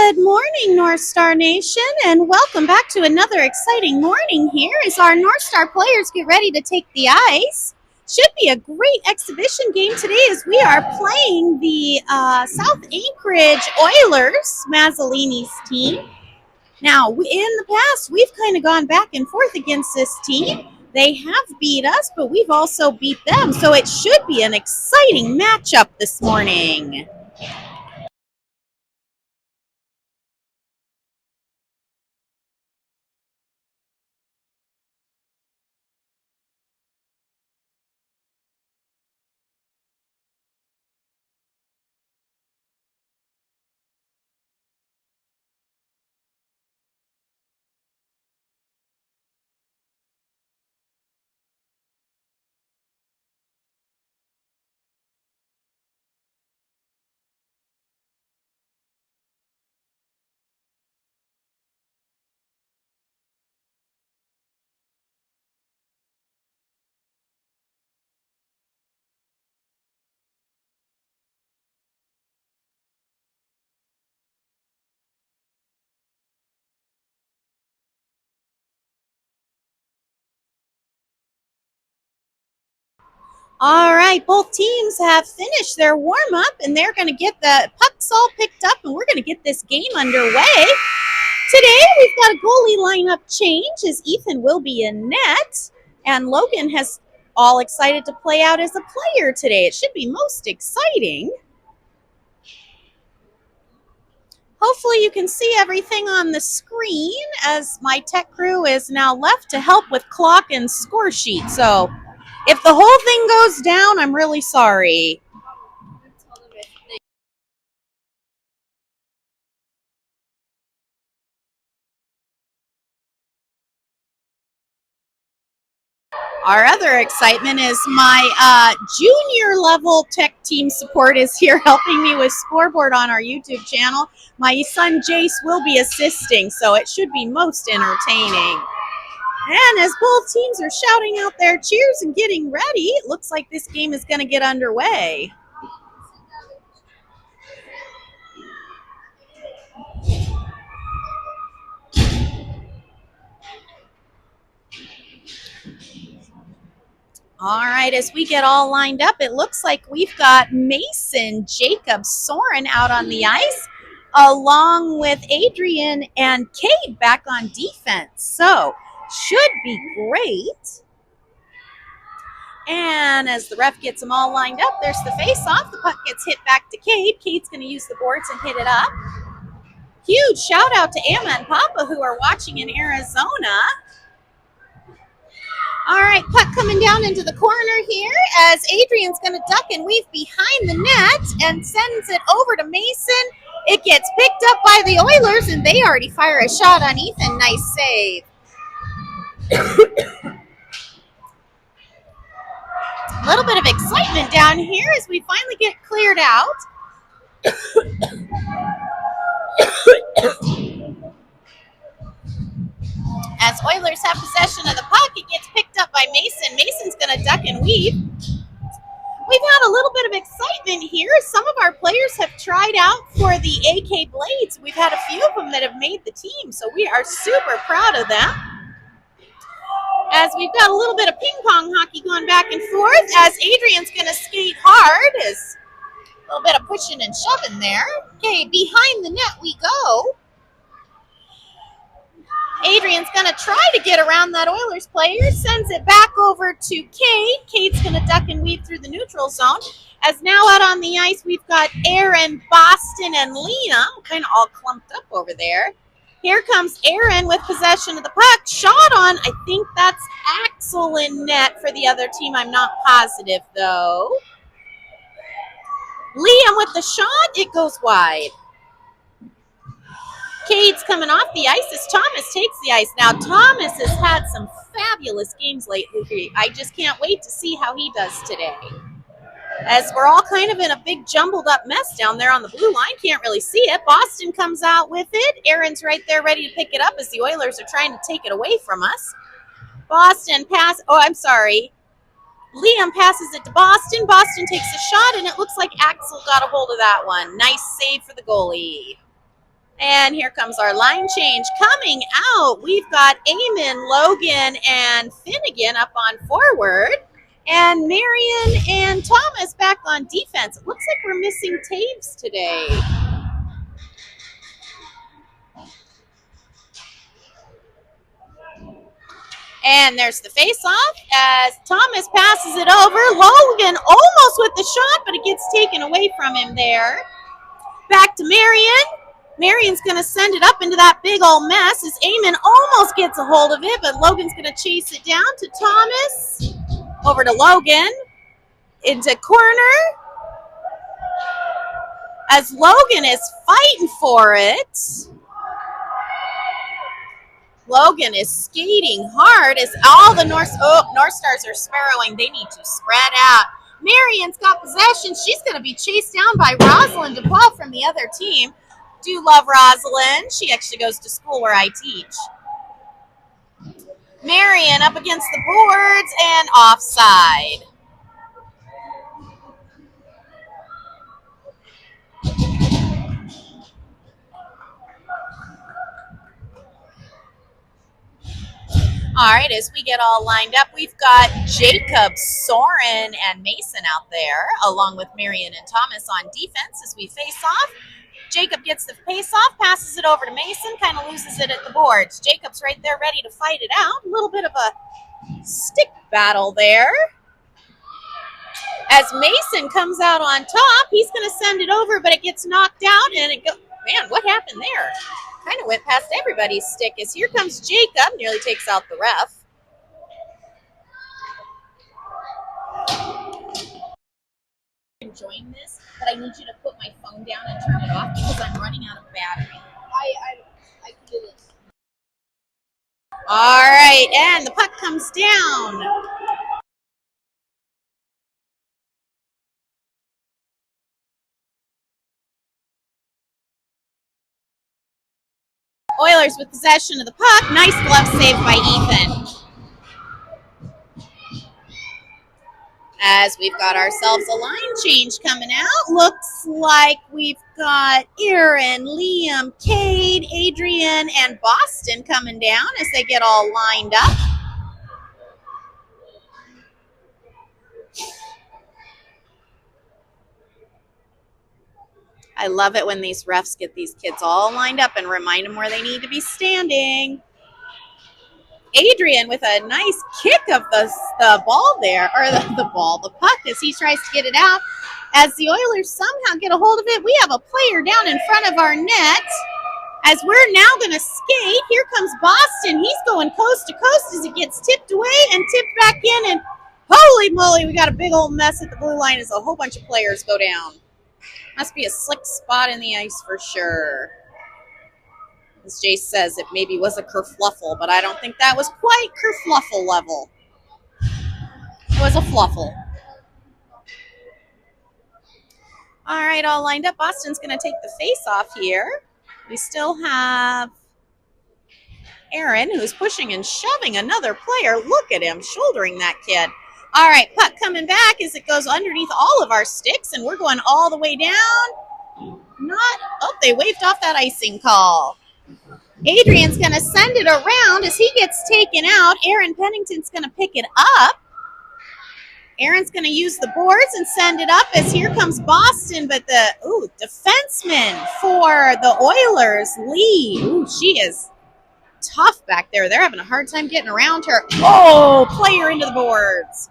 Good morning, North Star Nation, and welcome back to another exciting morning here as our North Star players get ready to take the ice. Should be a great exhibition game today as we are playing the South Anchorage Oilers, Mazzolini's team. Now, in the past, we've kind of gone back and forth against this team. They have beat us, but we've also beat them, so it should be an exciting matchup this morning. All right, both teams have finished their warm-up, and they're going to get the pucks all picked up, and we're going to get this game underway. Today, we've got a goalie lineup change as Ethan will be in net, and Logan has all excited to play out as a player today. It should be most exciting. Hopefully you can see everything on the screen as my tech crew is now left to help with clock and score sheet. So if the whole thing goes down, I'm really sorry. Our other excitement is my junior level tech team support is here helping me with scoreboard on our YouTube channel. My son Jace will be assisting, so it should be most entertaining. And as both teams are shouting out their cheers and getting ready, it looks like this game is going to get underway. All right, as we get all lined up, it looks like we've got Mason, Jacob, Soren out on the ice, along with Adrian and Kate back on defense. So, should be great. And as the ref gets them all lined up, there's the face-off. The puck gets hit back to Kate. Kate's going to use the boards and hit it up. Huge shout-out to Emma and Papa who are watching in Arizona. All right, puck coming down into the corner here as Adrian's going to duck and weave behind the net and sends it over to Mason. It gets picked up by the Oilers, and they already fire a shot on Ethan. Nice save. A little bit of excitement down here as we finally get cleared out. As Oilers have possession of the puck, it gets picked up by Mason. Mason's going to duck and weave. We've had a little bit of excitement here. Some of our players have tried out for the AK Blades. We've had a few of them that have made the team, so we are super proud of them. As we've got a little bit of ping pong hockey going back and forth as Adrian's going to skate hard. As a little bit of pushing and shoving there. Okay, behind the net we go. Adrian's going to try to get around that Oilers player, sends it back over to Kate. Kate's going to duck and weave through the neutral zone. As now out on the ice, we've got Aaron, Boston, and Lena, kind of all clumped up over there. Here comes Aaron with possession of the puck. Shot on, I think that's Axel in net for the other team. I'm not positive, though. Liam with the shot. It goes wide. Cade's coming off the ice as Thomas takes the ice. Now, Thomas has had some fabulous games lately. I just can't wait to see how he does today. As we're all kind of in a big jumbled up mess down there on the blue line. Can't really see it. Boston comes out with it. Aaron's right there ready to pick it up as the Oilers are trying to take it away from us. Boston pass. Oh, I'm sorry. Liam passes it to Boston. Boston takes a shot, and it looks like Axel got a hold of that one. Nice save for the goalie. And here comes our line change coming out. We've got Eamon, Logan, and Finnegan up on forward. And Marion and Thomas back on defense. It looks like we're missing Taves today. And there's the face-off as Thomas passes it over. Logan almost with the shot, but it gets taken away from him there. Back to Marion. Marion's going to send it up into that big old mess as Eamon almost gets a hold of it, but Logan's going to chase it down to Thomas. Over to Logan. Into corner. As Logan is fighting for it. Logan is skating hard as all the North Stars are sparrowing. They need to spread out. Marion's got possession. She's going to be chased down by Rosalind Dubois from the other team. Do love Rosalind. She actually goes to school where I teach. Marion up against the boards and offside. All right, as we get all lined up, we've got Jacob, Soren, and Mason out there, along with Marion and Thomas on defense as we face off. Jacob gets the face-off, passes it over to Mason, kind of loses it at the boards. Jacob's right there ready to fight it out. A little bit of a stick battle there. As Mason comes out on top, he's going to send it over, but it gets knocked out, and it goes. Man, what happened there? Kind of went past everybody's stick as here comes Jacob, nearly takes out the ref. Enjoying this, but I need you to put my phone down and turn it off because I'm running out of battery. I can do this. All right, and the puck comes down. Oilers with possession of the puck. Nice glove save by Ethan. As we've got ourselves a line change coming out. Looks like we've got Aaron, Liam, Cade, Adrian, and Boston coming down as they get all lined up. I love it when these refs get these kids all lined up and remind them where they need to be standing. Adrian with a nice kick of the ball there, or the puck as he tries to get it out. As the Oilers somehow get a hold of it, we have a player down in front of our net. As we're now going to skate, here comes Boston. He's going coast to coast as it gets tipped away and tipped back in. And holy moly, we got a big old mess at the blue line as a whole bunch of players go down. Must be a slick spot in the ice for sure. As Jace says, it maybe was a kerfluffle, but I don't think that was quite kerfluffle level. It was a fluffle. All right, all lined up. Boston's going to take the face-off here. We still have Aaron, who's pushing and shoving another player. Look at him shouldering that kid. All right, puck coming back as it goes underneath all of our sticks, and we're going all the way down. They waved off that icing call. Adrian's going to send it around as he gets taken out. Aaron Pennington's going to pick it up. Aaron's going to use the boards and send it up as here comes Boston, but the defenseman for the Oilers, Lee. Ooh, she is tough back there. They're having a hard time getting around her. Oh, player into the boards.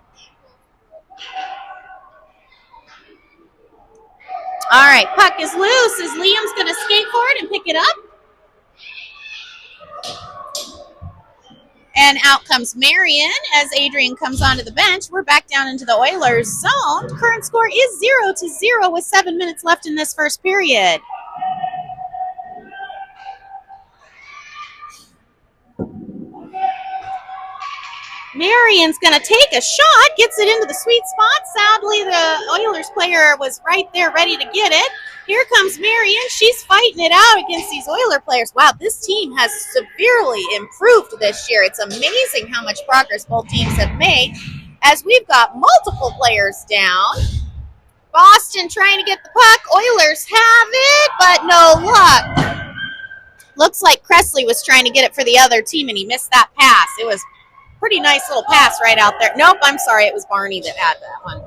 All right, puck is loose as Liam's going to skate for it and pick it up. And out comes Marion as Adrian comes onto the bench. We're back down into the Oilers zone. Current score is 0-0 with 7 minutes left in this first period. Marion's going to take a shot, gets it into the sweet spot. Sadly, the Oilers player was right there ready to get it. Here comes Marion. She's fighting it out against these Oiler players. Wow, this team has severely improved this year. It's amazing how much progress both teams have made as we've got multiple players down. Boston trying to get the puck. Oilers have it, but no luck. Looks like Cressley was trying to get it for the other team, and he missed that pass. It was a pretty nice little pass right out there. Nope, I'm sorry. It was Barney that had that one.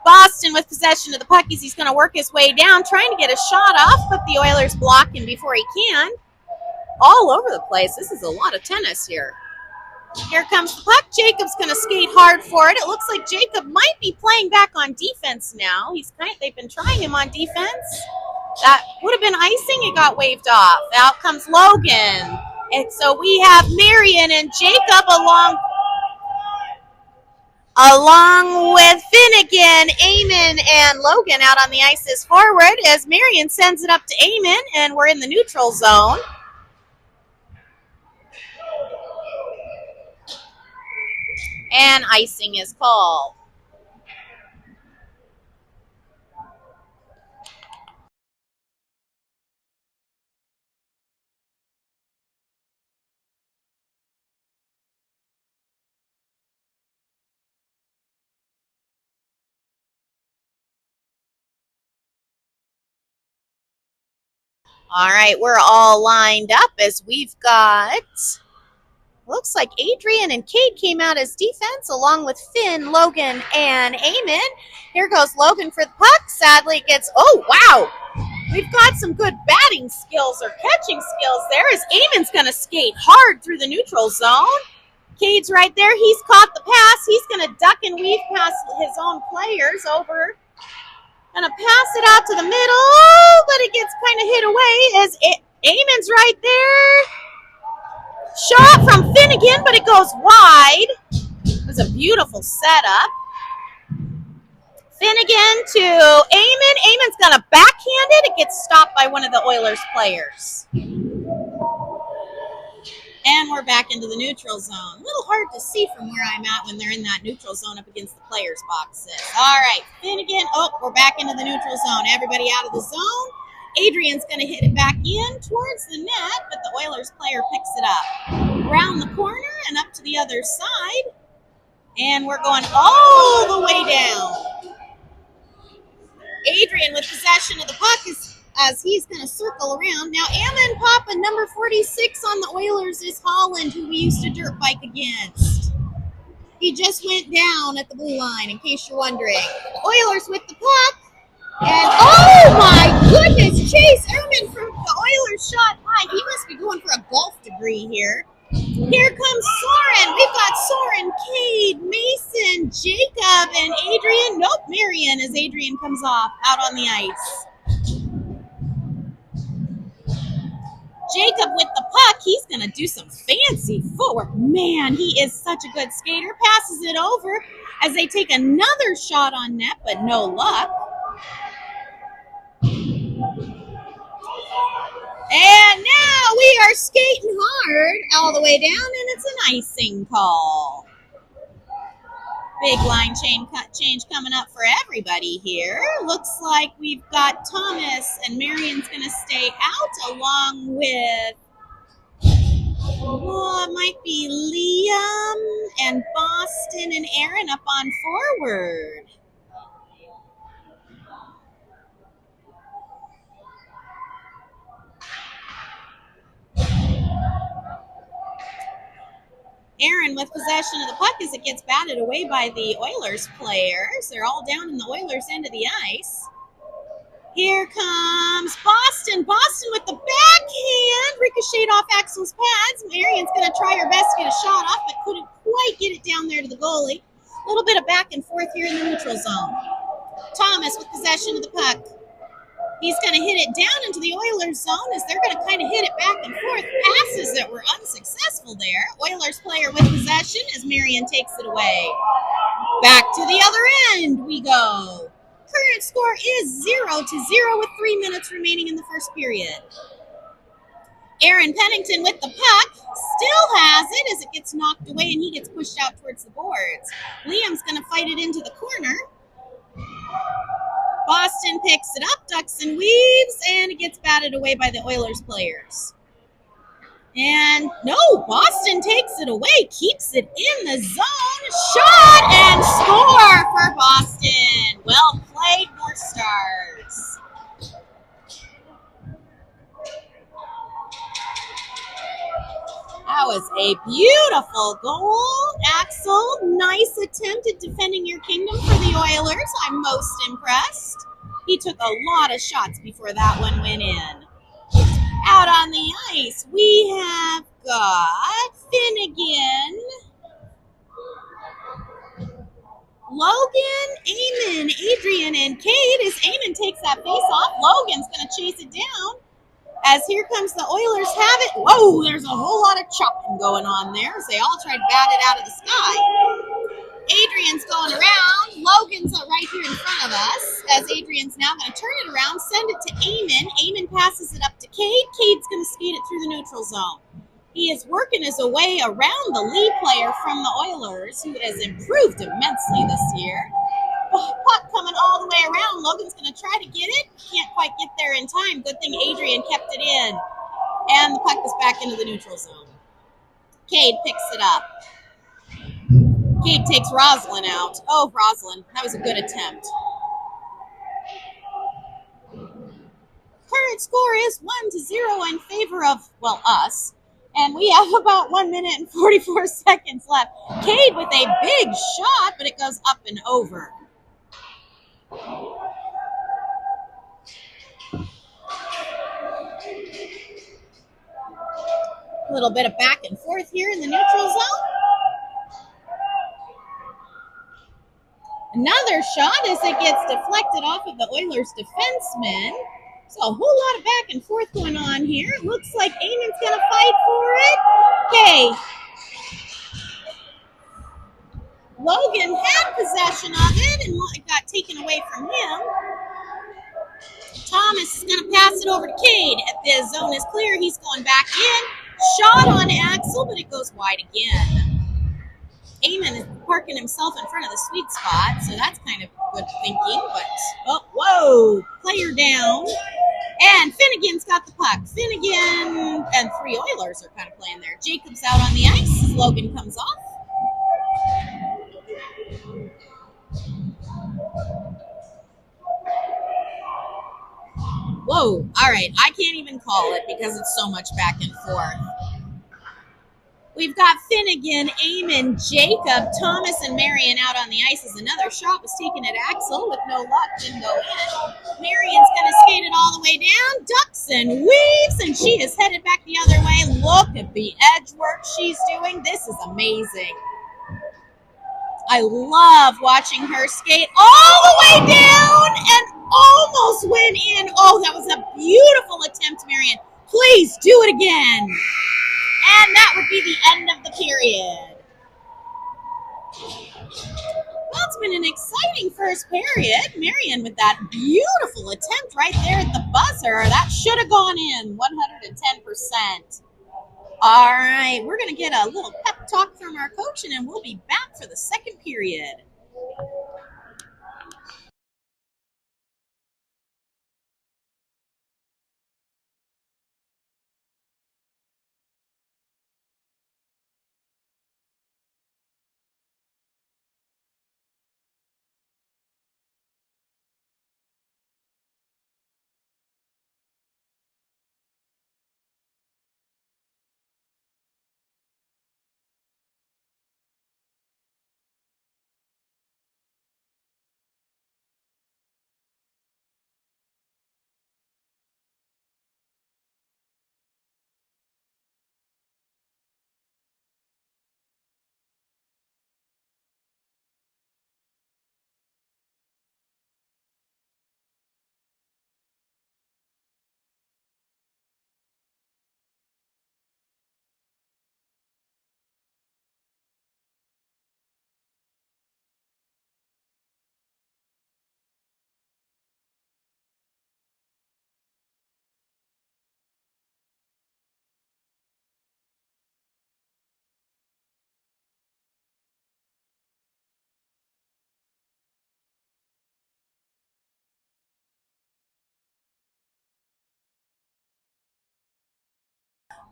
Boston with possession of the puck as he's going to work his way down, trying to get a shot off, but the Oilers block him before he can. All over the place. This is a lot of tennis here. Here comes the puck. Jacob's going to skate hard for it. It looks like Jacob might be playing back on defense now. They've been trying him on defense. That would have been icing. It got waved off. Out comes Logan. And so we have Marion and Jacob along with Finnegan, Eamon, and Logan out on the ice as forward as Marion sends it up to Eamon, and we're in the neutral zone. And icing is called. All right, we're all lined up as we've got, looks like Adrian and Kate came out as defense along with Finn, Logan, and Eamon. Here goes Logan for the puck. Sadly gets, oh, wow. We've got some good batting skills or catching skills there as Eamon's going to skate hard through the neutral zone. Cade's right there. He's caught the pass. He's going to duck and weave past his own players over. Going to pass it out to the middle, but it gets kind of hit away as Eamon's right there. Shot from Finnegan, but it goes wide. It was a beautiful setup. Finnegan to Eamon. Eamon's going to backhand it. It gets stopped by one of the Oilers players. And we're back into the neutral zone. A little hard to see from where I'm at when they're in that neutral zone up against the players' boxes. All right, Finnegan. Oh, we're back into the neutral zone. Everybody out of the zone. Adrian's going to hit it back in towards the net, but the Oilers player picks it up. Around the corner and up to the other side. And we're going all the way down. Adrian with possession of the puck as he's going to circle around. Now, Ammon Papa, number 46 on the Oilers, is Holland, who we used to dirt bike against. He just went down at the blue line, in case you're wondering. Oilers with the puck. And, oh my goodness, Chase Ehrman from the Oilers shot high. He must be going for a golf degree here. Here comes Soren. We've got Soren, Cade, Mason, Jacob, and Adrian. Nope, Marion as Adrian comes off out on the ice. Jacob with the puck. He's going to do some fancy footwork. Man, he is such a good skater. Passes it over as they take another shot on net, but no luck. And now we are skating hard all the way down, and it's an icing call. Big line change coming up for everybody here. Looks like we've got Thomas and Marion's going to stay out along with, it might be Liam and Boston and Aaron up on forward. Aaron with possession of the puck as it gets batted away by the Oilers players. They're all down in the Oilers end of the ice. Here comes Boston. Boston with the backhand. Ricocheted off Axel's pads. Marion's going to try her best to get a shot off, but couldn't quite get it down there to the goalie. A little bit of back and forth here in the neutral zone. Thomas with possession of the puck. He's going to hit it down into the Oilers zone as they're going to kind of hit it back and forth. Passes that were unsuccessful there. Oilers player with possession as Marion takes it away. Back to the other end we go. Current score is 0-0 with 3 minutes remaining in the first period. Aaron Pennington with the puck still has it as it gets knocked away and he gets pushed out towards the boards. Liam's going to fight it into the corner. Boston picks it up, ducks and weaves, and it gets batted away by the Oilers players. And no, Boston takes it away, keeps it in the zone, shot and score for Boston. Well played, North Stars. was a beautiful goal. Axel, nice attempt at defending your kingdom for the Oilers. I'm most impressed. He took a lot of shots before that one went in. Out on the ice, we have got Finnegan, Logan, Eamon, Adrian, and Cade. As Eamon takes that face off, Logan's going to chase it down. As here comes the Oilers have it. Whoa, there's a whole lot of chopping going on there as they all try to bat it out of the sky. Adrian's going around. Logan's right here in front of us. As Adrian's now going to turn it around, send it to Eamon. Eamon passes it up to Cade. Cade's going to skate it through the neutral zone. He is working his way around the lead player from the Oilers, who has improved immensely this year. Puck coming all the way around. Logan's going to try to get it. Can't quite get there in time. Good thing Adrian kept it in. And the puck is back into the neutral zone. Cade picks it up. Cade takes Roslyn out. Oh, Roslyn, that was a good attempt. Current score is 1-0 in favor of, well, us. And we have about 1 minute and 44 seconds left. Cade with a big shot, but it goes up and over. A little bit of back and forth here in the neutral zone. Another shot as it gets deflected off of the Oilers defenseman. So a whole lot of back and forth going on here. It looks like Eamon's going to fight for it. Okay. Logan had possession of it and it got taken away from him. Thomas is going to pass it over to Cade. The zone is clear. He's going back in. Shot on Axel, but it goes wide again. Eamon is parking himself in front of the sweet spot, so that's kind of good thinking. But, oh, whoa, player down. And Finnegan's got the puck. Finnegan and three Oilers are kind of playing there. Jacob's out on the ice. Logan comes off. Whoa, all right. I can't even call it because it's so much back and forth. We've got Finnegan, Eamon, Jacob, Thomas, and Marion out on the ice as another shot was taken at Axel with no luck, didn't go in. Marion's going to skate it all the way down, ducks and weaves, and she is headed back the other way. Look at the edge work she's doing. This is amazing. I love watching her skate all the way down and almost went in. Oh, that was a beautiful attempt, Marion. Please do it again. And that would be the end of the period. Well, it's been an exciting first period. Marion with that beautiful attempt right there at the buzzer. That should have gone in 110%. All right, we're going to get a little pep talk from our coach, and then we'll be back for the second period.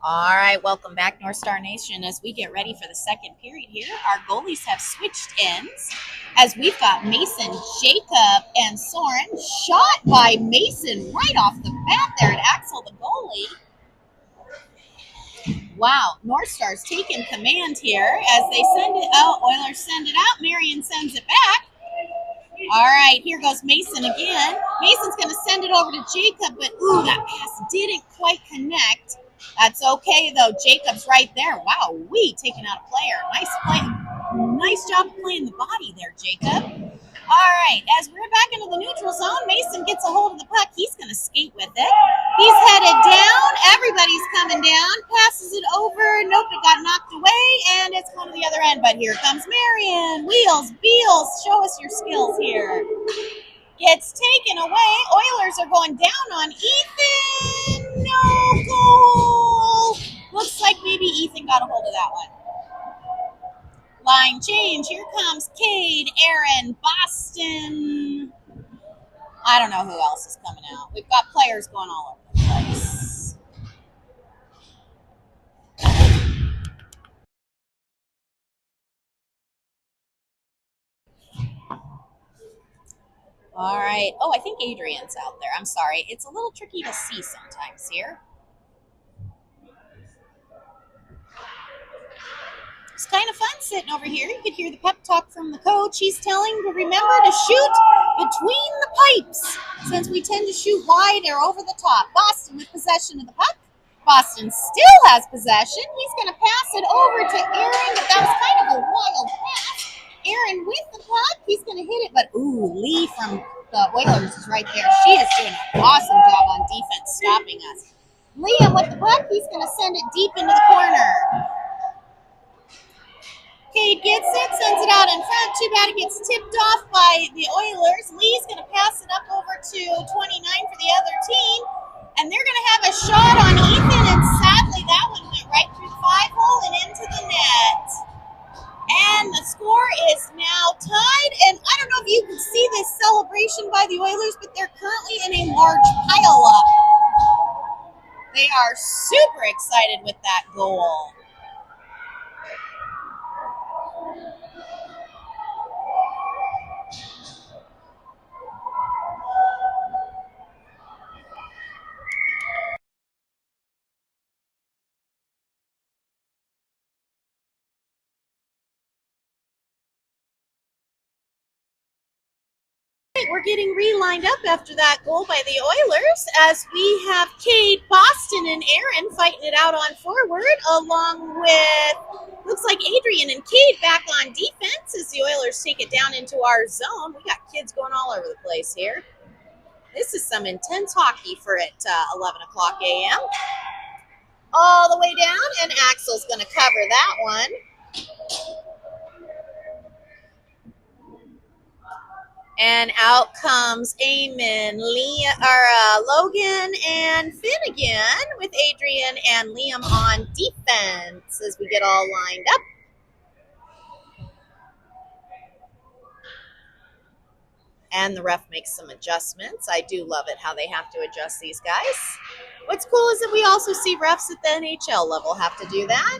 All right, welcome back, North Star Nation. As we get ready for the second period here, our goalies have switched ends as we've got Mason, Jacob, and Soren. Shot by Mason right off the bat there at Axel, the goalie. Wow, North Star's taking command here as they send it out. Oilers send it out. Marion sends it back. All right, here goes Mason again. Mason's going to send it over to Jacob, but ooh, that pass didn't quite connect. That's okay, though. Jacob's right there. Wow, taking out a player. Nice play. Nice job of playing the body there, Jacob. All right, as we're back into the neutral zone, Mason gets a hold of the puck. He's going to skate with it. He's headed down. Everybody's coming down. Passes it over. Nope, it got knocked away, and it's going to the other end. But here comes Marion. Wheels, Beals, show us your skills here. Gets taken away. Oilers are going down on Ethan. No goal. Looks like maybe Ethan got a hold of that one. Line change. Here comes Cade, Aaron, Boston. I don't know who else is coming out. We've got players going all over the place. All right. Oh, I think Adrian's out there. I'm sorry. It's a little tricky to see sometimes here. It's kind of fun sitting over here. You could hear the pep talk from the coach. He's telling to remember to shoot between the pipes since we tend to shoot wide or over the top. Boston with possession of the puck. Boston still has possession. He's going to pass it over to Aaron, but that was kind of a wild pass. Aaron with the puck. He's going to hit it, but ooh, Lee from the Oilers is right there. She is doing an awesome job on defense stopping us. Liam with the puck. He's going to send it deep into the corner. Cade gets it, sends it out in front. Too bad it gets tipped off by the Oilers. Lee's going to pass it up over to 29 for the other team. And they're going to have a shot on Ethan, and sadly that one went right through the 5-hole and into the net. And the score is now tied. And I don't know if you can see this celebration by the Oilers, but they're currently in a large pile-up. They are super excited with that goal. We're getting relined up after that goal by the Oilers as we have Cade, Boston, and Aaron fighting it out on forward, along with, looks like Adrian and Cade back on defense as the Oilers take it down into our zone. We got kids going all over the place here. This is some intense hockey for at 11 o'clock a.m. All the way down, and Axel's going to cover that one. And out comes Eamon, Logan, and Finnegan with Adrian and Liam on defense as we get all lined up. And the ref makes some adjustments. I do love it how they have to adjust these guys. What's cool is that we also see refs at the NHL level have to do that.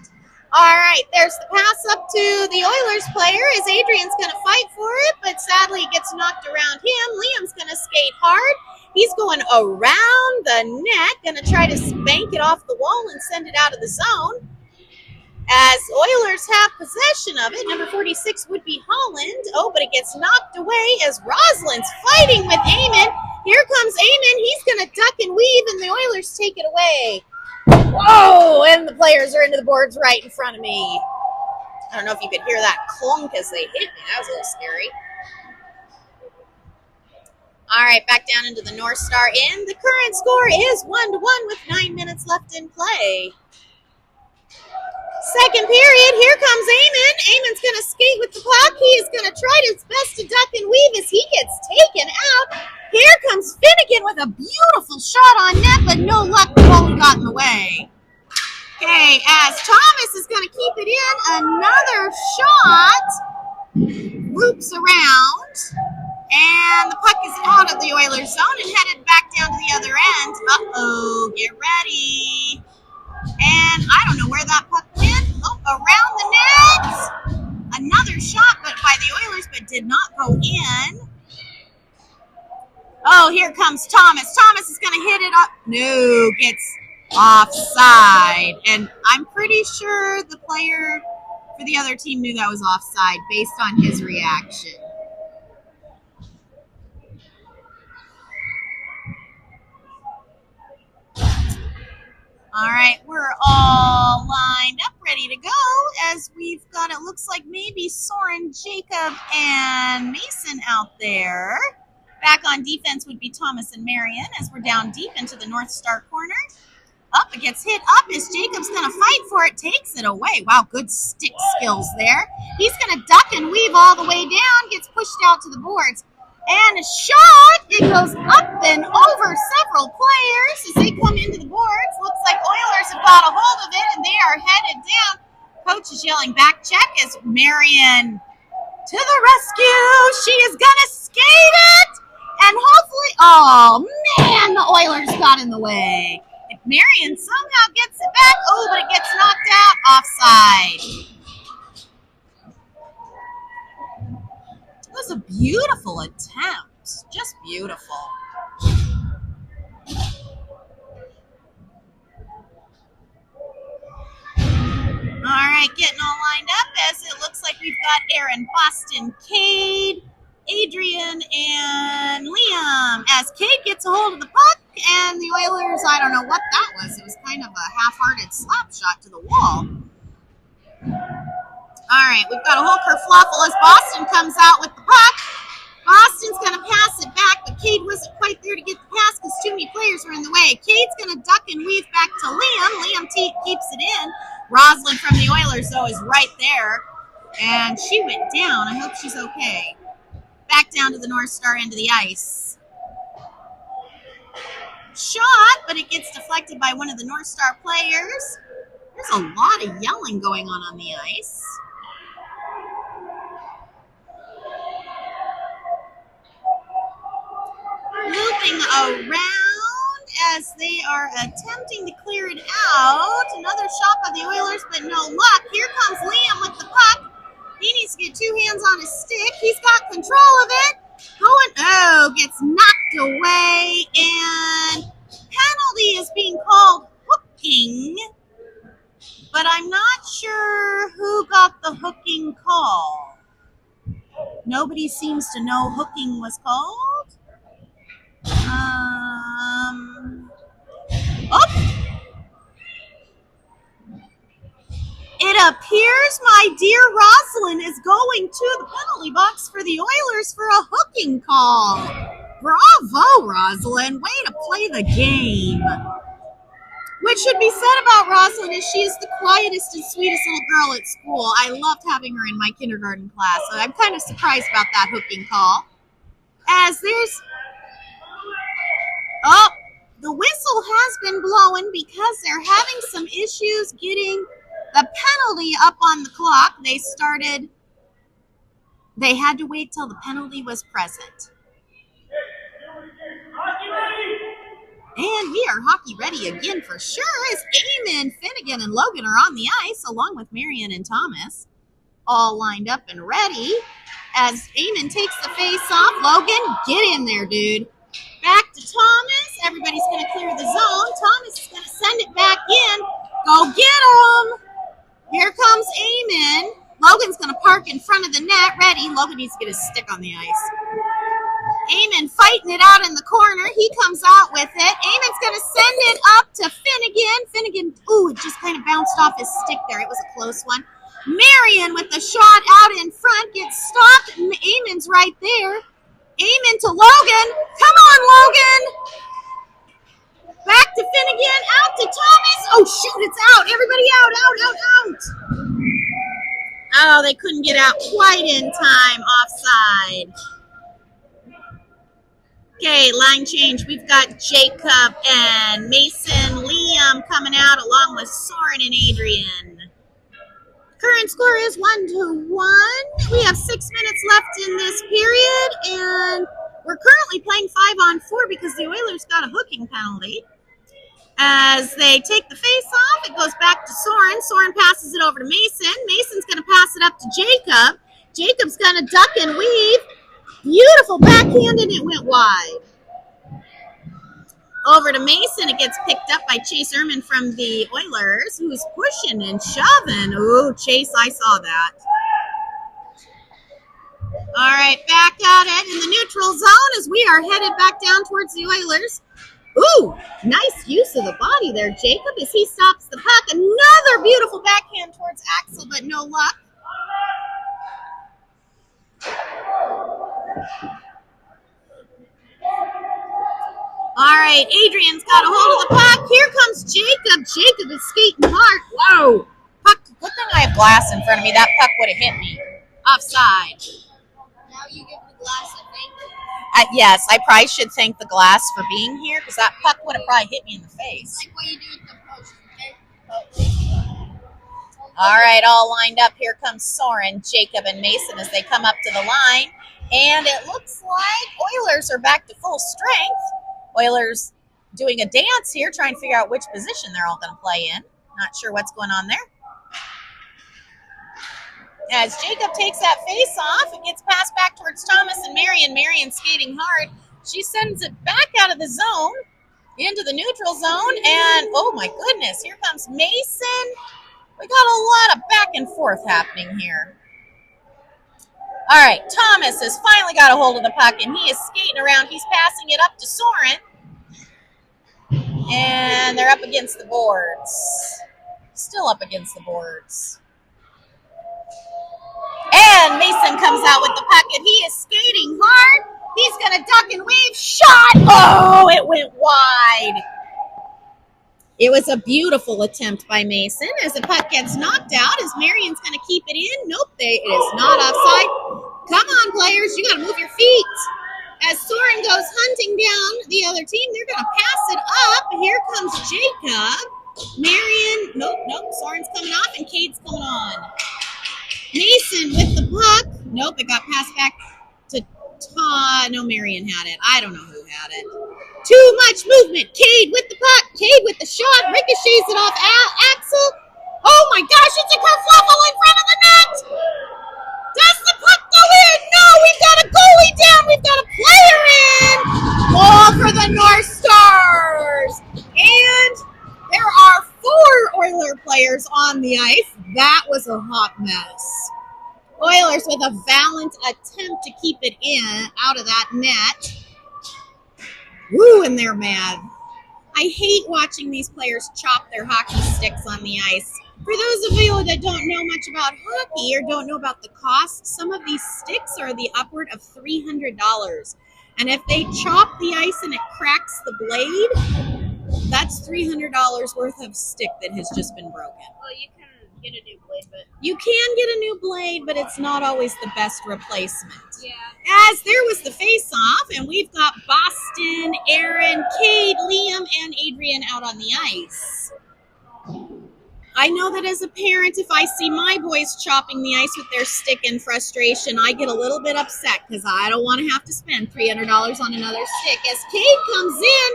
All right, there's the pass up to the Oilers player as Adrian's going to fight for it, but sadly it gets knocked around him. Liam's going to skate hard. He's going around the net, going to try to spank it off the wall and send it out of the zone. As Oilers have possession of it, number 46 would be Holland. Oh, but it gets knocked away as Roslyn's fighting with Eamon. Here comes Eamon. He's going to duck and weave, and the Oilers take it away. Whoa, and the players are into the boards right in front of me. I don't know if you could hear that clunk as they hit me. That was a little scary. All right, back down into the North Star Inn. The current score is 1-1 with 9 minutes left in play. Second period, here comes Eamon. Eamon's going to skate with the puck. He is going to try his best to duck and weave as he gets taken out. Here comes Finnegan with a beautiful shot on net, but no luck. The goalie got in the way. Okay, as Thomas is going to keep it in, another shot loops around, and the puck is out of the Oilers zone and headed back down to the other end. Uh-oh, get ready. And I don't know where that puck went. Oh, around the net. Another shot but by the Oilers, but did not go in. Oh, here comes Thomas. Thomas is going to hit it up. No, gets Offside. And I'm pretty sure the player for the other team knew that was offside based on his reaction. All right, we're all lined up, ready to go, as we've got, it looks like maybe Soren, Jacob, and Mason out there. Back on defense would be Thomas and Marion, as we're down deep into the North Star corner. Up, it gets hit up as Jacob's going to fight for it, takes it away. Wow, good stick skills there. He's going to duck and weave all the way down, gets pushed out to the boards. And a shot, it goes up and over several players as they come into the boards. Looks like Oilers have got a hold of it, and they are headed down. Coach is yelling back check as Marion to the rescue. She is going to skate it, and hopefully, oh man, the Oilers got in the way. If Marion somehow gets it back, oh, but it gets knocked out, offside. It was a beautiful attempt, just beautiful. All right, getting all lined up as it looks like we've got Aaron, Boston, Cade, Adrian, and Liam. As Cade gets a hold of the puck, and the Oilers, I don't know what that was. It was kind of a half-hearted slap shot to the wall. All right, we've got a whole kerfluffle as Boston comes out with the puck. Boston's going to pass it back, but Cade wasn't quite there to get the pass because too many players were in the way. Cade's going to duck and weave back to Liam. Liam keeps it in. Rosalind from the Oilers, though, is right there, and she went down. I hope she's okay. Back down to the North Star end of the ice. Shot, but it gets deflected by one of the North Star players. There's a lot of yelling going on the ice. Looping around as they are attempting to clear it out. Another shot by the Oilers, but no luck. Here comes Liam with the puck. He needs to get two hands on his stick. He's got control of it. Gets knocked away, and penalty is being called hooking, but I'm not sure who got the hooking call. Nobody seems to know hooking was called. It appears my dear Rosalind is going to the penalty box for the Oilers for a hooking call. Bravo, Rosalind. Way to play the game. What should be said about Rosalind is she is the quietest and sweetest little girl at school. I loved having her in my kindergarten class, so I'm kind of surprised about that hooking call. As there's... Oh, the whistle has been blowing because they're having some issues getting the penalty up on the clock. They had to wait till the penalty was present. And we are hockey ready again for sure as Eamon, Finnegan, and Logan are on the ice along with Marion and Thomas. All lined up and ready. As Eamon takes the face off, Logan, get in there, dude. Back to Thomas. Everybody's going to clear the zone. Thomas is going to send it back in. Go get him. Here comes Eamon. Logan's going to park in front of the net. Ready. Logan needs to get his stick on the ice. Eamon fighting it out in the corner. He comes out with it. Eamon's going to send it up to Finnegan. Finnegan, ooh, it just kind of bounced off his stick there. It was a close one. Marion with the shot out in front gets stopped. Eamon's right there. Eamon to Logan. Come on, Logan. Back to Finnegan. Out to Thomas. Oh, shoot, it's out. Everybody out, out, out, out. Oh, they couldn't get out quite in time. Offside. Okay, line change. We've got Jacob and Mason, Liam coming out along with Soren and Adrian. Current score is 1-1. We have 6 minutes left in this period, and we're currently playing 5-on-4 because the Oilers got a hooking penalty. As they take the face off, it goes back to Soren. Soren passes it over to Mason. Mason's going to pass it up to Jacob. Jacob's going to duck and weave. Beautiful backhand, and it went wide. Over to Mason. It gets picked up by Chase Ehrman from the Oilers, who's pushing and shoving. Ooh, Chase, I saw that. All right, back at it in the neutral zone as we are headed back down towards the Oilers. Ooh, nice use of the body there, Jacob, as he stops the puck. Another beautiful backhand towards Axel, but no luck. All right, Adrian's got a hold of the puck. Here comes Jacob. Jacob is skating hard. Whoa. Puck. Good thing I have glass in front of me. That puck would have hit me. Offside. Now you give the glass a thank you. Yes, I probably should thank the glass for being here because that puck would have probably hit me in the face. Like what you do with the post, okay? All right, all lined up. Here comes Soren, Jacob, and Mason as they come up to the line. And it looks like Oilers are back to full strength. Oilers doing a dance here, trying to figure out which position they're all going to play in. Not sure what's going on there. As Jacob takes that face off, it gets passed back towards Thomas and Marion. Marion skating hard. She sends it back out of the zone into the neutral zone. And, oh my goodness, here comes Mason. We got a lot of back and forth happening here. All right, Thomas has finally got a hold of the puck, and he is skating around. He's passing it up to Soren. And they're up against the boards. Still up against the boards. And Mason comes out with the puck, and he is skating hard. He's going to duck and weave. Shot! Oh, it went wide. It was a beautiful attempt by Mason as the puck gets knocked out as Marion's going to keep it in. Nope, it is not offside. Come on, players. You got to move your feet. As Soren goes hunting down the other team, they're going to pass it up. Here comes Jacob. Marion. Nope. Soren's coming off and Cade's coming on. Mason with the puck. Nope, it got passed back to Todd. No, Marion had it. I don't know who had it. Too much movement. Cade with the puck. Cade with the shot. Ricochets it off Axel. Oh my gosh, it's a kerfluffle in front of the net. Does the puck go in? No, we've got a goalie down. We've got a player in. Goal for the North Stars. And there are 4 Oiler players on the ice. That was a hot mess. Oilers with a valiant attempt to keep it in out of that net. Woo, and they're mad. I hate watching these players chop their hockey sticks on the ice. For those of you that don't know much about hockey or don't know about the cost, some of these sticks are the upward of $300. And if they chop the ice and it cracks the blade, that's $300 worth of stick that has just been broken. Well, you can get a new blade, but you can get a new blade, but it's not always the best replacement. yeah. As there was the face-off, and we've got Boston, Aaron, Cade, Liam, and Adrian out on the ice. I know that as a parent, if I see my boys chopping the ice with their stick in frustration, I get a little bit upset because I don't want to have to spend $300 on another stick. As Cade comes in,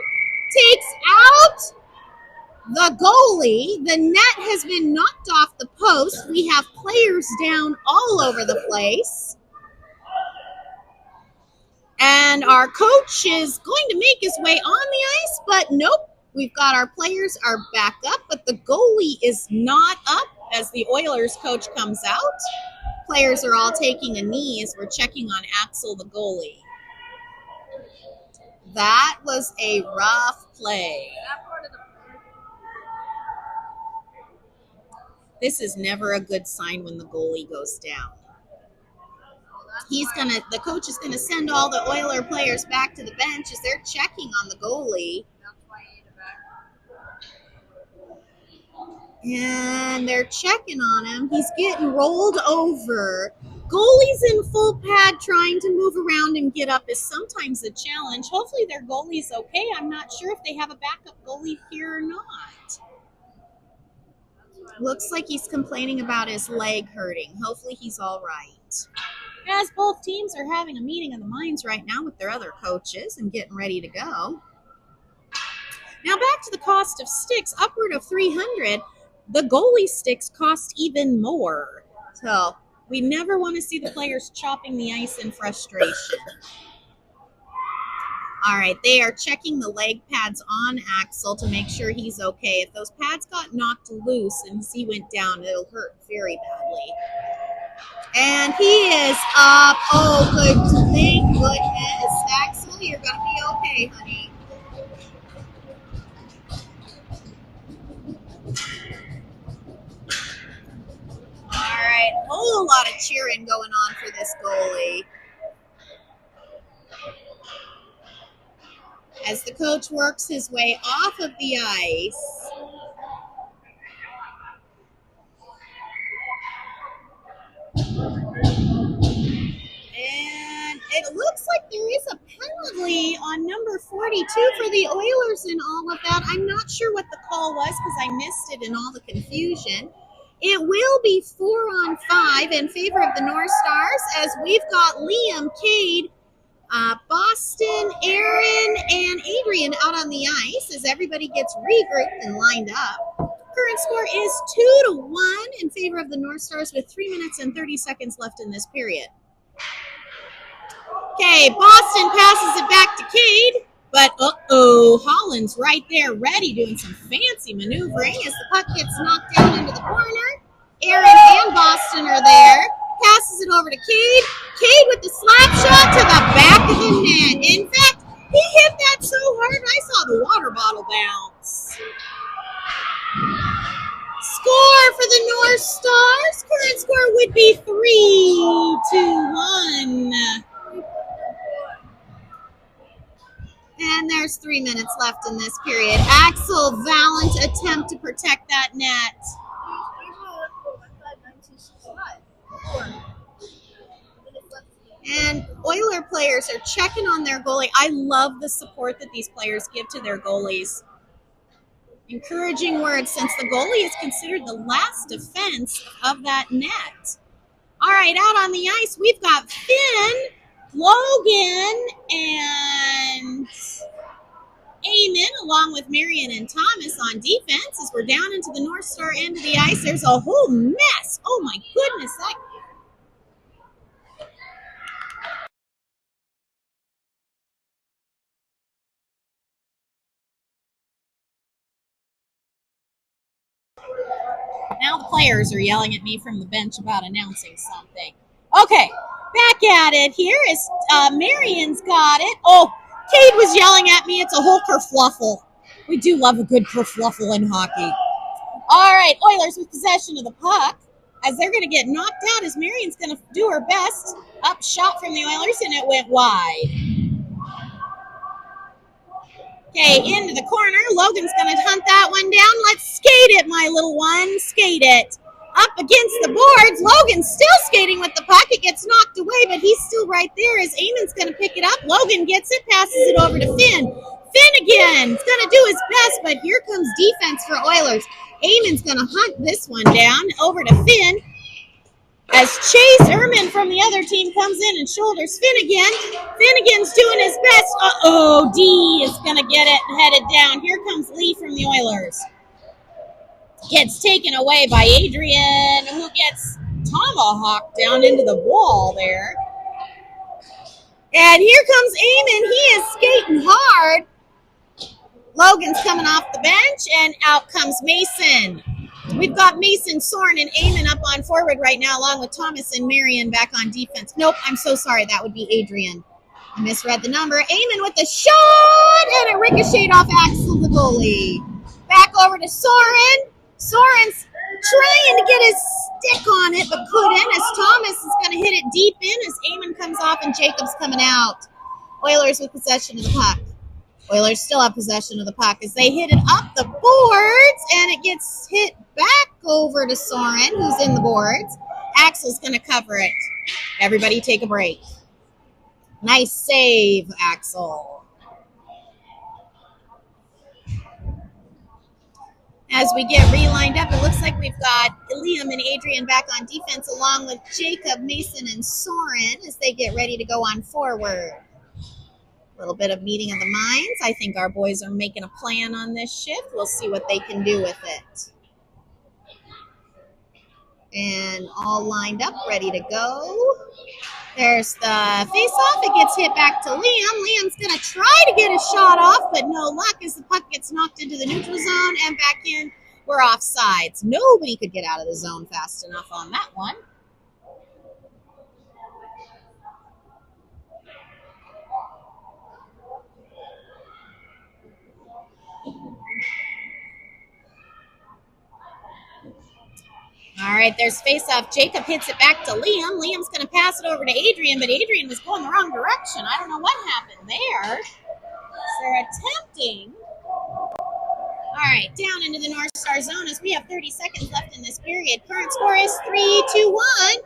takes out the goalie. The net has been knocked off the post. We have players down all over the place. And our coach is going to make his way on the ice, but nope. We've got our players are back up, but the goalie is not up as the Oilers coach comes out. Players are all taking a knee as we're checking on Axel, the goalie. That was a rough play. This is never a good sign when the goalie goes down. The coach is gonna send all the Oiler players back to the bench as they're checking on the goalie. And they're checking on him. He's getting rolled over. Goalies in full pad trying to move around and get up is sometimes a challenge. Hopefully their goalie's okay. I'm not sure if they have a backup goalie here or not. Looks like he's complaining about his leg hurting. Hopefully he's all right. As both teams are having a meeting of the minds right now with their other coaches and getting ready to go. Now back to the cost of sticks, upward of $300. The goalie sticks cost even more. So we never want to see the players chopping the ice in frustration. All right, they are checking the leg pads on Axel to make sure he's okay. If those pads got knocked loose and he went down, it'll hurt very badly. And he is up. Oh, good. Thank goodness. Axel, you're going to be okay, honey. All right, a whole lot of cheering going on for this goalie. As the coach works his way off of the ice. And it looks like there is a penalty on number 42 for the Oilers in all of that. I'm not sure what the call was because I missed it in all the confusion. It will be 4-on-5 in favor of the North Stars as we've got Liam, Cade, Boston, Aaron, and Adrian out on the ice as everybody gets regrouped and lined up. Current score is 2-1 in favor of the North Stars with 3 minutes and 30 seconds left in this period. Okay, Boston passes it back to Cade, but Holland's right there ready doing some fancy maneuvering as the puck gets knocked down into the corner. Aaron and Boston are there. Passes it over to Cade. Cade with the slap shot to the back of the net. In fact, he hit that so hard I saw the water bottle bounce. Score for the North Stars. Current score would be 3-1. And there's 3 minutes left in this period. Axel Valent attempt to protect that net. And Oiler players are checking on their goalie. I love the support that these players give to their goalies. Encouraging words since the goalie is considered the last defense of that net. All right, out on the ice, we've got Finn, Logan, and Eamon, along with Marion and Thomas on defense. As we're down into the North Star end of the ice, there's a whole mess. Oh my goodness, now the players are yelling at me from the bench about announcing something. Okay, back at it here is Marion's got it. Oh, Cade was yelling at me. It's a whole kerfluffle. We do love a good kerfluffle in hockey. All right, Oilers with possession of the puck as they're going to get knocked out as Marion's going to do her best. Up shot from the Oilers, and it went wide. Okay, into the corner. Logan's going to hunt that one down. Let's skate it, my little one. Skate it. Up against the boards. Logan's still skating with the puck. It gets knocked away, but he's still right there as Eamon's going to pick it up. Logan gets it, passes it over to Finn. Finn again. He's going to do his best, but here comes defense for Oilers. Eamon's going to hunt this one down over to Finn as Chase Ehrman from the other team comes in and shoulders Finnegan. Finnegan's doing his best. Uh-oh, D is going to get it headed down. Here comes Lee from the Oilers. Gets taken away by Adrian, who gets tomahawked down into the wall there. And here comes Eamon. He is skating hard. Logan's coming off the bench, and out comes Mason. We've got Mason, Soren, and Eamon up on forward right now, along with Thomas and Marion back on defense. Nope, I'm so sorry. That would be Adrian. I misread the number. Eamon with the shot, and it ricocheted off Axel, the goalie. Back over to Soren. Soren's trying to get his stick on it, but couldn't, as Thomas is going to hit it deep in as Eamon comes off and Jacob's coming out. Oilers with possession of the puck. Oilers still have possession of the puck as they hit it up the boards, and it gets hit back over to Soren, who's in the boards. Axel's going to cover it. Everybody take a break. Nice save, Axel. As we get relined up, it looks like we've got Liam and Adrian back on defense, along with Jacob, Mason, and Soren as they get ready to go on forward. A little bit of meeting of the minds. I think our boys are making a plan on this shift. We'll see what they can do with it. And all lined up, ready to go. There's the face-off. It gets hit back to Liam. Liam's going to try to get a shot off, but no luck as the puck gets knocked into the neutral zone and back in. We're offsides. Nobody could get out of the zone fast enough on that one. All right, there's face-off. Jacob hits it back to Liam. Liam's going to pass it over to Adrian, but Adrian was going the wrong direction. I don't know what happened there. They're attempting. All right, down into the North Star zone as we have 30 seconds left in this period. Current score is 3-1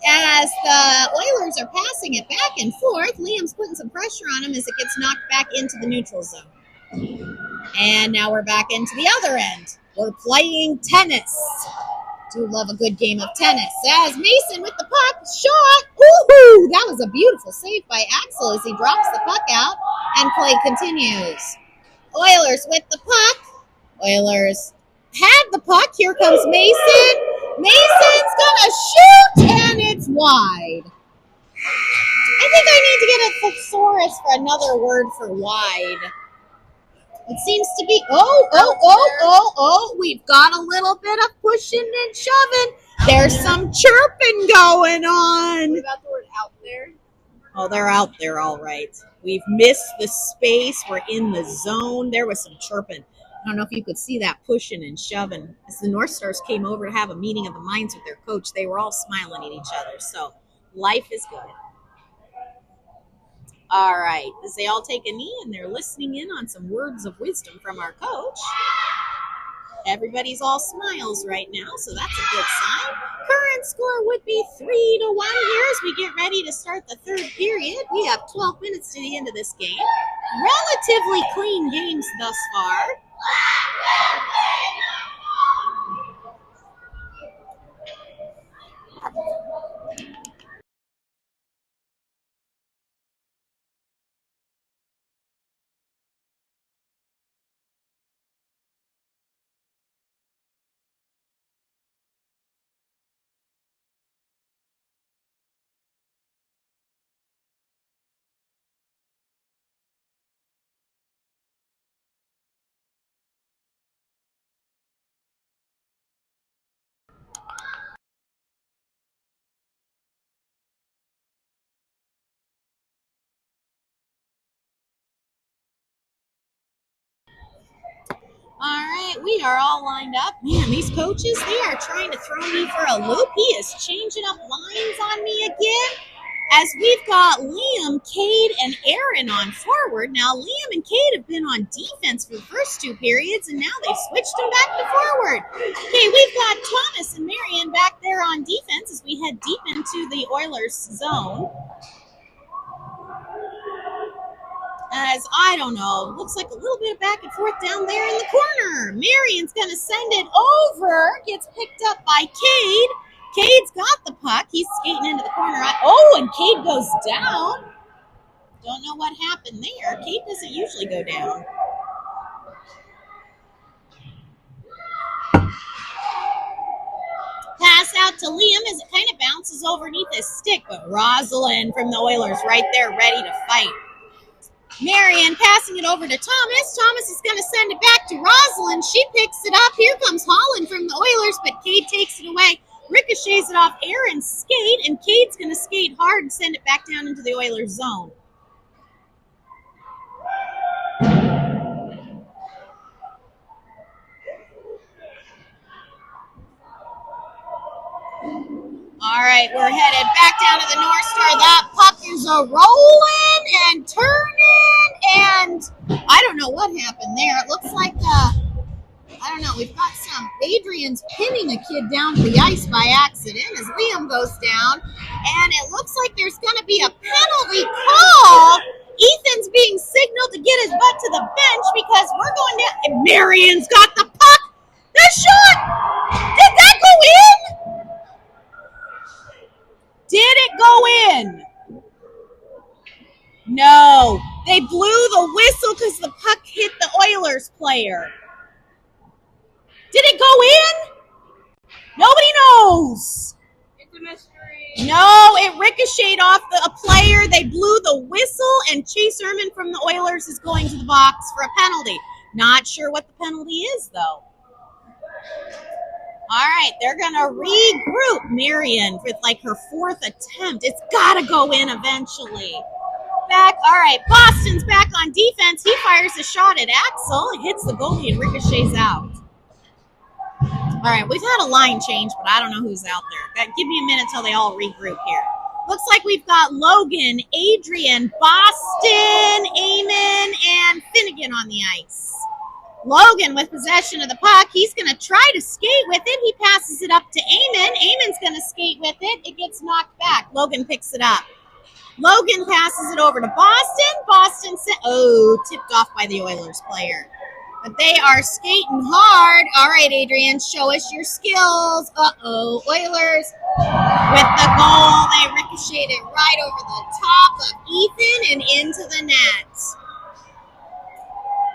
as the Oilers are passing it back and forth. Liam's putting some pressure on him as it gets knocked back into the neutral zone. And now we're back into the other end. We're playing tennis. Do love a good game of tennis. As Mason with the puck, shot. Woohoo! That was a beautiful save by Axel as he drops the puck out and play continues. Oilers with the puck. Oilers had the puck. Here comes Mason. Mason's gonna shoot and it's wide. I think I need to get a thesaurus for another word for wide. It seems to be, we've got a little bit of pushing and shoving. There's some chirping going on. What about the word out there? Oh, they're out there all right. We've missed the space. We're in the zone. There was some chirping. I don't know if you could see that pushing and shoving. As the North Stars came over to have a meeting of the minds with their coach, they were all smiling at each other. So life is good. All right, as they all take a knee and they're listening in on some words of wisdom from our coach. Everybody's all smiles right now, so that's a good sign. Current score would be 3-1 here as we get ready to start the third period. We have 12 minutes to the end of this game. Relatively clean games thus far. All right, we are all lined up. Man, these coaches, they are trying to throw me for a loop. He is changing up lines on me again. As we've got Liam, Cade, and Aaron on forward. Now, Liam and Cade have been on defense for the first two periods, and now they've switched them back to forward. Okay, we've got Thomas and Marion back there on defense as we head deep into the Oilers zone. As, I don't know, looks like a little bit of back and forth down there in the corner. Marion's going to send it over. Gets picked up by Cade. Cade's got the puck. He's skating into the corner. Oh, and Cade goes down. Don't know what happened there. Cade doesn't usually go down. Pass out to Liam as it kind of bounces overneath his stick, but Rosalind from the Oilers right there ready to fight. Marion passing it over to Thomas. Thomas is going to send it back to Rosalind. She picks it up. Here comes Holland from the Oilers, but Cade takes it away. Ricochets it off Aaron's skate, and Cade's going to skate hard and send it back down into the Oilers zone. All right, we're headed back down to the North Star. That puck is a-rolling and turning, and I don't know what happened there. It looks like, I don't know, we've got some, Adrian's pinning a kid down to the ice by accident as Liam goes down, and it looks like there's going to be a penalty call. Ethan's being signaled to get his butt to the bench because we're going down, and Marion's got the puck. The shot! Did that go in? Did it go in? No. They blew the whistle because the puck hit the Oilers player. Did it go in? Nobody knows. It's a No, it ricocheted off a player. They blew the whistle, and Chase Ehrman from the Oilers is going to the box for a penalty. Not sure what the penalty is, though. All right, they're going to regroup Marion with like her fourth attempt. It's got to go in eventually. Back. All right, Boston's back on defense. He fires a shot at Axel. It hits the goalie and ricochets out. All right, we've had a line change, but I don't know who's out there. Give me a minute till they all regroup here. Looks like we've got Logan, Adrian, Boston, Eamon, and Finnegan on the ice. Logan with possession of the puck. He's going to try to skate with it. He passes it up to Eamon. Eamon's going to skate with it. It gets knocked back. Logan picks it up. Logan passes it over to Boston. Boston tipped off by the Oilers player. But they are skating hard. All right, Adrian, show us your skills. Oilers with the goal. They ricocheted it right over the top of Ethan and into the net.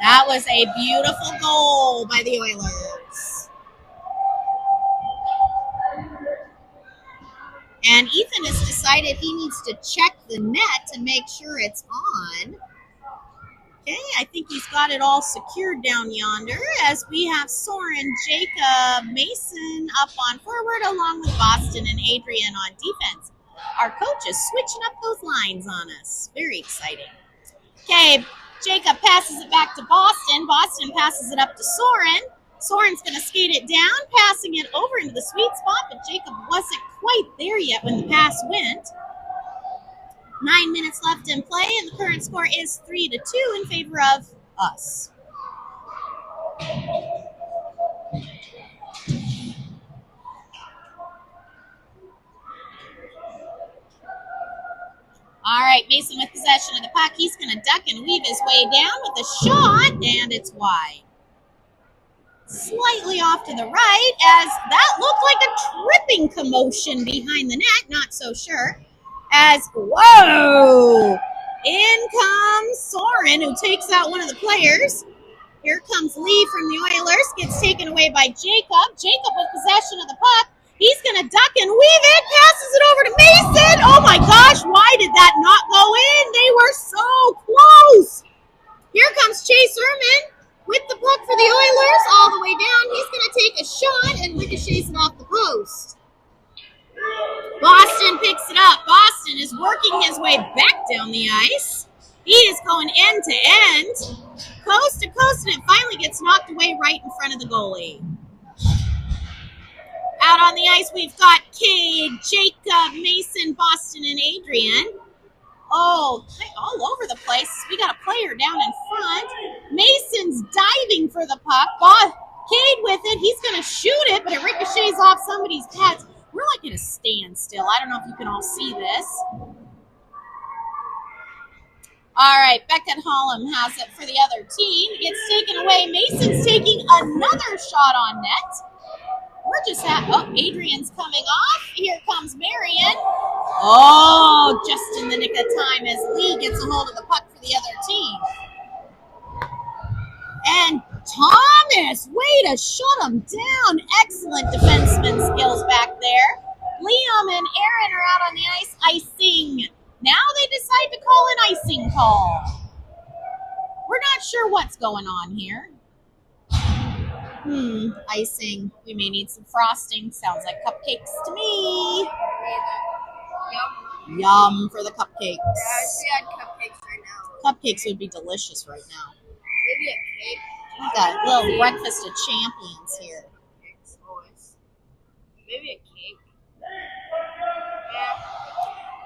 That was a beautiful goal by the Oilers. And Ethan has decided he needs to check the net to make sure it's on. Okay, I think he's got it all secured down yonder as we have Soren, Jacob, Mason up on forward along with Boston and Adrian on defense. Our coach is switching up those lines on us. Very exciting. Okay, Jacob passes it back to Boston. Boston passes it up to Soren. Soren's going to skate it down, passing it over into the sweet spot, but Jacob wasn't quite there yet when the pass went. 9 minutes left in play, and the current score is 3-2 in favor of us. All right, Mason with possession of the puck. He's going to duck and weave his way down with a shot, and it's wide. Slightly off to the right, as that looked like a tripping commotion behind the net. Not so sure. Whoa! In comes Soren, who takes out one of the players. Here comes Lee from the Oilers. Gets taken away by Jacob. Jacob with possession of the puck. He's going to duck and weave it. Passes it over to Mason. Oh my gosh, why did that not go in? They were so close. Here comes Chase Ehrman with the puck for the Oilers all the way down. He's going to take a shot and ricochets it off the post. Boston picks it up. Boston is working his way back down the ice. He is going end to end, coast to coast, and it finally gets knocked away right in front of the goalie. Out on the ice, we've got Cade, Jacob, Mason, Boston, and Adrian. Oh, all over the place. We got a player down in front. Mason's diving for the puck. Cade with it. He's going to shoot it, but it ricochets off somebody's pads. We're like at a standstill. I don't know if you can all see this. All right, Beckett Hollum has it for the other team. It gets taken away. Mason's taking another shot on net. We're just Adrian's coming off. Here comes Marion. Oh, just in the nick of time as Lee gets a hold of the puck for the other team. And Thomas, way to shut him down. Excellent defenseman skills back there. Liam and Aaron are out on the ice icing. Now they decide to call an icing call. We're not sure what's going on here. Icing. We may need some frosting. Sounds like cupcakes to me. Yum for the cupcakes. Yeah, I actually had cupcakes right now. Cupcakes would be delicious right now. Maybe a cake. We got a little breakfast of champions here. Cakes, always. Maybe a cake. Yeah.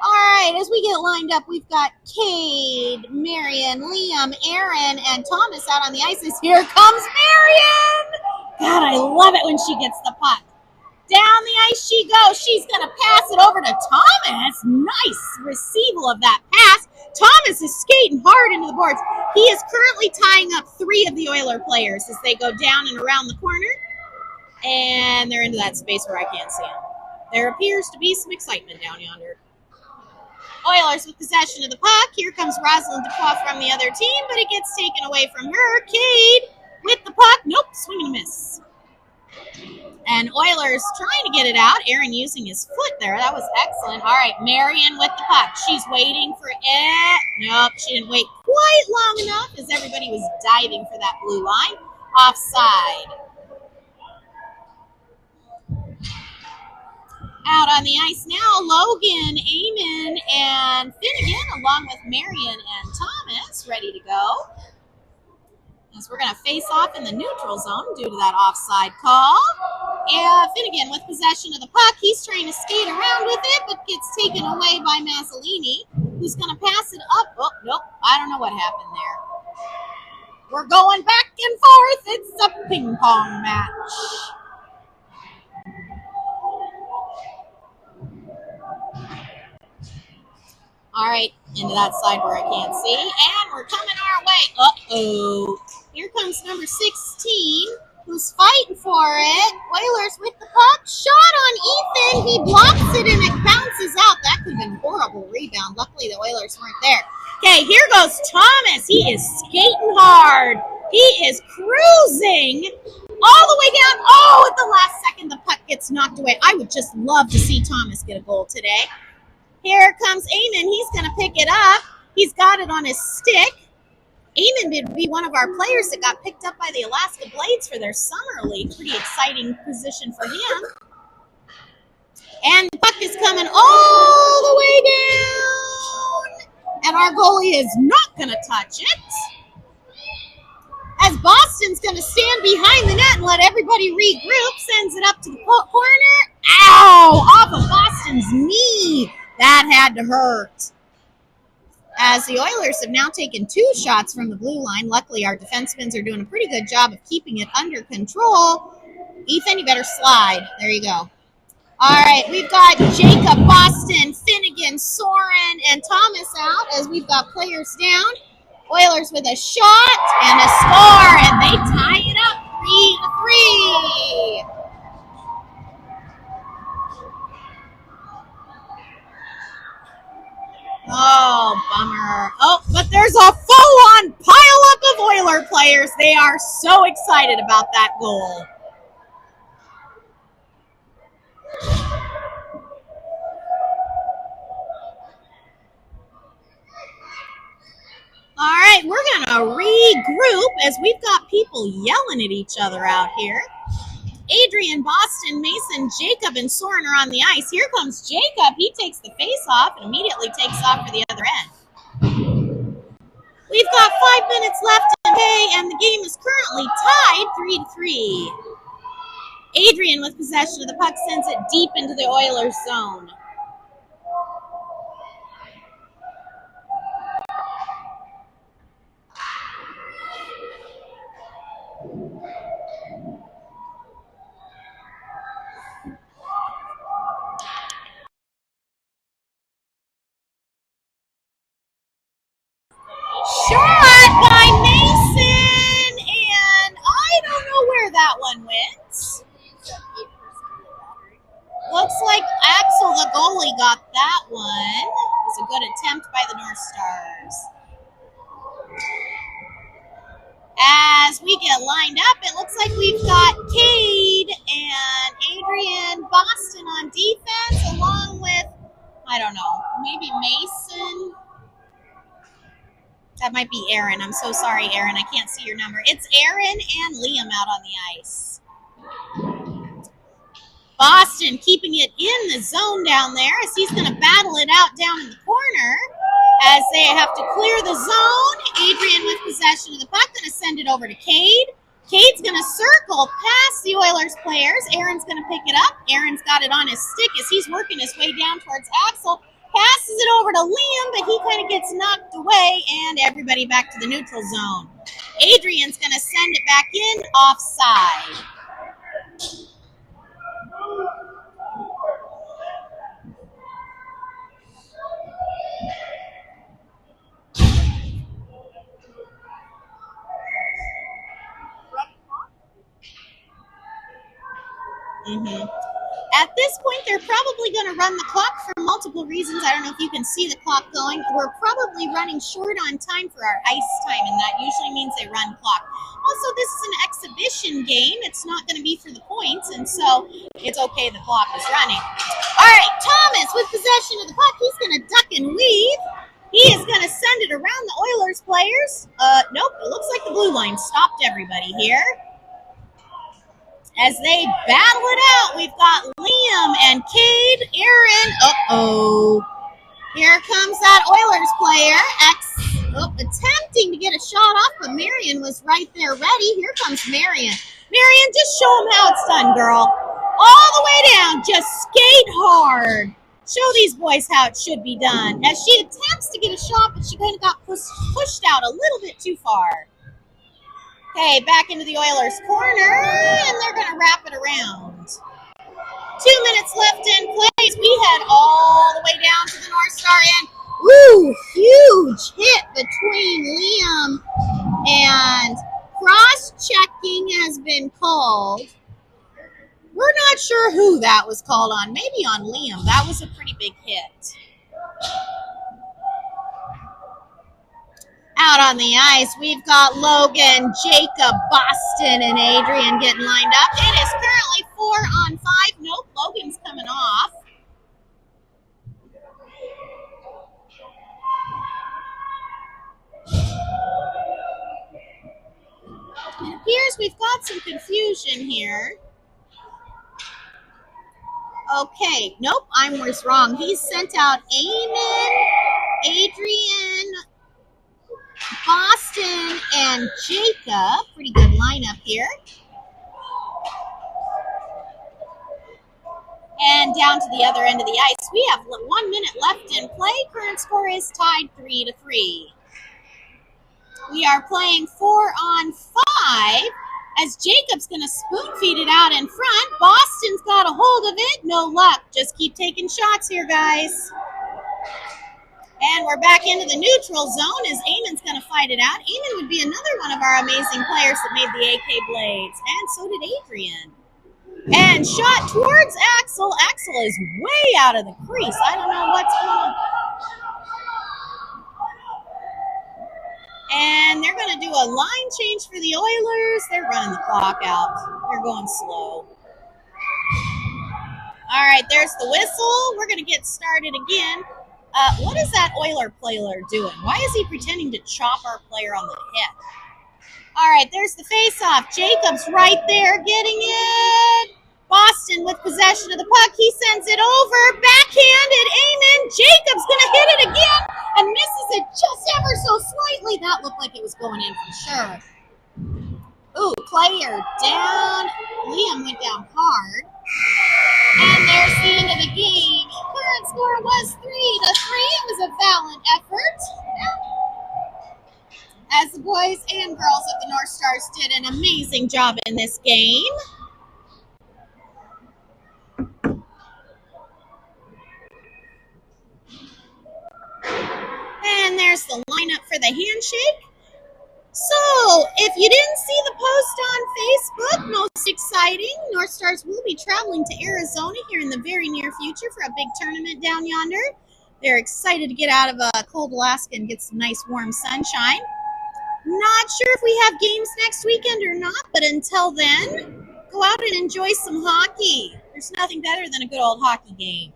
All right, as we get lined up, we've got Cade, Marion, Liam, Aaron, and Thomas out on the ices. Here comes Marion! God, I love it when she gets the puck. Down the ice she goes. She's going to pass it over to Thomas. Nice receival of that pass. Thomas is skating hard into the boards. He is currently tying up 3 of the Oiler players as they go down and around the corner. And they're into that space where I can't see them. There appears to be some excitement down yonder. Oilers with possession of the puck. Here comes Rosalind Dupois from the other team, but it gets taken away from her. Cade with the puck. Nope, swing and a miss. And Oilers trying to get it out. Aaron using his foot there. That was excellent. All right, Marion with the puck. She's waiting for it. Nope, she didn't wait quite long enough as everybody was diving for that blue line. Offside. Out on the ice now, Logan, Eamon, and Finnegan, along with Marion and Thomas, ready to go. As we're going to face off in the neutral zone due to that offside call. And Finnegan with possession of the puck. He's trying to skate around with it, but gets taken away by Mazzolini, who's going to pass it up. Oh, nope. I don't know what happened there. We're going back and forth. It's a ping pong match. All right, into that side where I can't see. And we're coming our way. Uh-oh. Here comes number 16, who's fighting for it. Oilers with the puck. Shot on Ethan. He blocks it and it bounces out. That could have been a horrible rebound. Luckily, the Oilers weren't there. Okay, here goes Thomas. He is skating hard. He is cruising all the way down. Oh, at the last second, the puck gets knocked away. I would just love to see Thomas get a goal today. Here comes Eamon. He's going to pick it up. He's got it on his stick. Eamon would be one of our players that got picked up by the Alaska Blades for their summer league. Pretty exciting position for him. And the puck is coming all the way down. And our goalie is not going to touch it. As Boston's going to stand behind the net and let everybody regroup. Sends it up to the corner. Ow! Off of Boston's knee. That had to hurt. As the Oilers have now taken 2 shots from the blue line. Luckily, our defensemen are doing a pretty good job of keeping it under control. Ethan, you better slide. There you go. All right, we've got Jacob, Boston, Finnegan, Soren, and Thomas out as we've got players down. Oilers with a shot and a score, and they tie it up 3-3. Oh, bummer. Oh, but there's a full-on pile-up of Oiler players. They are so excited about that goal. All right, we're going to regroup as we've got people yelling at each other out here. Adrian, Boston, Mason, Jacob, and Soren are on the ice. Here comes Jacob. He takes the face-off and immediately takes off for the other end. We've got 5 minutes left to play, and the game is currently tied 3-3. Adrian with possession of the puck sends it deep into the Oilers zone. Shot by Mason, and I don't know where that one went. Looks like Axel, the goalie, got that one. It was a good attempt by the North Stars. As we get lined up, it looks like we've got Cade and Adrian Boston on defense, along with, I don't know, maybe Mason. That might be Aaron. I'm so sorry, Aaron. I can't see your number. It's Aaron and Liam out on the ice. Boston keeping it in the zone down there as he's going to battle it out down in the corner as they have to clear the zone. Adrian with possession of the puck, going to send it over to Cade. Cade's going to circle past the Oilers players. Aaron's going to pick it up. Aaron's got it on his stick as he's working his way down towards Axel. Passes it over to Liam, but he kind of gets knocked away, and everybody back to the neutral zone. Adrian's going to send it back in offside. At this point, they're probably going to run the clock for multiple reasons. I don't know if you can see the clock going. We're probably running short on time for our ice time, and that usually means they run clock. Also, this is an exhibition game. It's not going to be for the points, and so it's okay the clock is running. All right, Thomas with possession of the puck. He's going to duck and weave. He is going to send it around the Oilers players. Nope, it looks like the blue line stopped everybody here. As they battle it out, we've got Liam and Cade, Aaron. Uh-oh. Here comes that Oilers player. Attempting to get a shot off, but Marion was right there ready. Here comes Marion. Marion, just show them how it's done, girl. All the way down. Just skate hard. Show these boys how it should be done. As she attempts to get a shot, but she kind of got pushed out a little bit too far. Okay, back into the Oilers' corner, and they're going to wrap it around. 2 minutes left in play. We head all the way down to the North Star, and huge hit between Liam and cross-checking has been called. We're not sure who that was called on. Maybe on Liam. That was a pretty big hit. Out on the ice, we've got Logan, Jacob, Boston, and Adrian getting lined up. It is currently 4-on-5. Nope, Logan's coming off. It appears we've got some confusion here. Okay, nope, I was wrong. He sent out Eamon, Adrian, Boston, and Jacob. Pretty good lineup here. And down to the other end of the ice, we have 1 minute left in play. Current score is tied 3-3. We are playing 4-on-5 as Jacob's going to spoon feed it out in front. Boston's got a hold of it. No luck. Just keep taking shots here, guys. And we're back into the neutral zone as Eamon's going to fight it out. Eamon would be another one of our amazing players that made the AK Blades. And so did Adrian. And shot towards Axel. Axel is way out of the crease. I don't know what's going on. And they're going to do a line change for the Oilers. They're running the clock out. They're going slow. All right, there's the whistle. We're going to get started again. What is that Oiler player doing? Why is he pretending to chop our player on the head? All right, there's the face-off. Jacob's right there getting it. Boston with possession of the puck. He sends it over. Backhanded. Eamon. Jacob's going to hit it again and misses it just ever so slightly. That looked like it was going in for sure. Ooh, player down. Liam went down hard. And there's the end of the game. Current score was 3-3. It was a valiant effort. As the boys and girls of the North Stars did an amazing job in this game. And there's the lineup for the handshake. So, if you didn't see the post on Facebook, most exciting, North Stars will be traveling to Arizona here in the very near future for a big tournament down yonder. They're excited to get out of cold Alaska and get some nice warm sunshine. Not sure if we have games next weekend or not, but until then, go out and enjoy some hockey. There's nothing better than a good old hockey game.